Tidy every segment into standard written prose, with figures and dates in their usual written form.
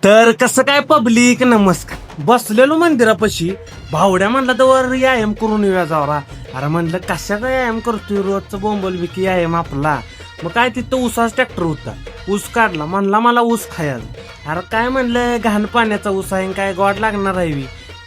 तर कसं काय पब्लिक, नमस्कार. बसलेलो मंदिरापाशी, भावड्या म्हणला तर वर व्यायाम करून येऊया जावरा. अरे म्हणलं कशाचा व्यायाम करतोय, रोजचं बोंबल बिकी व्यायाम आपला. मग काय तिथं ऊसाचा ट्रॅक्टर होता, ऊस काढला, म्हणला मला ऊस खायला. अरे काय म्हणलं, घाण पाण्याचा ऊस आहे, काय गोड लागणार आहे बी.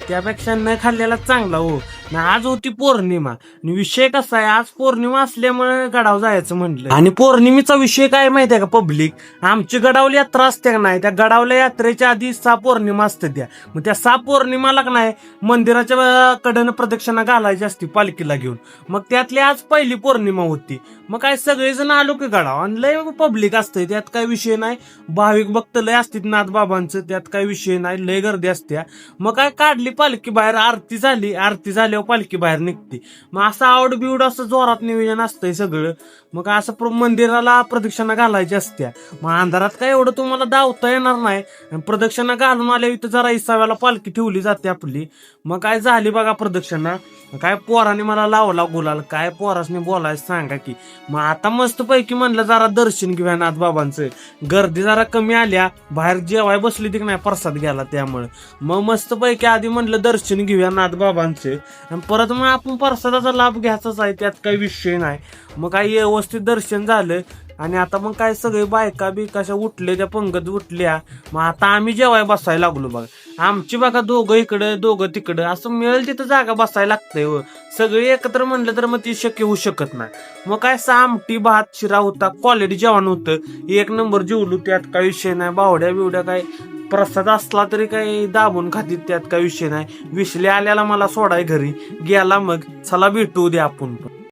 त्यापेक्षा न खाल्लेला चांगला हो ना. आज होती पौर्णिमा आणि विषय कसा आहे, आज पौर्णिमा असल्यामुळे गडाव जायचं म्हणलं. आणि पौर्णिमेचा विषय काय माहितीये का पब्लिक, आमची गडावली यात्रा असते का नाही, त्या गडावल्या यात्रेच्या आधी 6 पौर्णिमा असते त्या. मग त्या 6 पौर्णिमाला का नाही मंदिराच्या कडनं प्रदक्षिणा घालायची असती पालखीला घेऊन. मग त्यातली आज पहिली पौर्णिमा होती. मग काय सगळेजण आलो की गडाव, आणि लय पब्लिक असते, त्यात काय विषय नाही. भाविक भक्त लय असतील नाथबाबांचं, त्यात काय विषय नाही, लय गर्दी असते. मग काय काढली पालखी बाहेर, आरती झाली, आरती झाल्यावर पालखी बाहेर निघते. मग असं आवड बिवड असं जोरात नियोजन असतंय सगळं. मग असं मंदिराला प्रदक्षिणा घालायची असत्या. मग अंधारात काय एवढं तुम्हाला धावता येणार नाही. प्रदक्षिणा घालून आल्या इथं जरा इसाव्याला पालखी ठेवली जाते आपली. मग काय झाली बघा प्रदक्षिणा, काय पोराने मला लावला गुलाल, काय पोरासने बोलायचं सांगा की. मग आता मस्त पैकी म्हणलं जरा दर्शन घेऊया नाथ बाबांचं. गर्दी जरा कमी आल्या, बाहेर जेवाय बसली ती नाही प्रसाद घ्यायला, त्यामुळे मग मस्त पैकी आधी म्हणलं दर्शन घेऊया नाथ बाबांचं, आणि परत मग आपण प्रसादाचा लाभ घ्यायचाच आहे, त्यात काही विषय नाही. मग काय व्यवस्थित दर्शन झालं. आणि आता मग काय सगळे बायका बी कशा उठले, त्या पंगत उठल्या. मग आता आम्ही जेवाय बसायला लागलो बघा. आमची बघा दोघं इकडं दोघं तिकडं, असं मिळेल तिथं जागा बसायला लागतंय व. सगळे एकत्र म्हणलं तर मग ती शक्य होऊ शकत नाही. मग काय आमटी भात शिरा होता, क्वालिटी जेवण होतं, 1 नंबर जेवलो, त्यात काही विषय नाही. बावड्या बिवड्या काय प्रसाद असला तरी काही दाबून खातीत, त्यात काही विषय नाही. विसले आल्याला मला सोडाय घरी गेला, मग चला भेटू द्या आपण.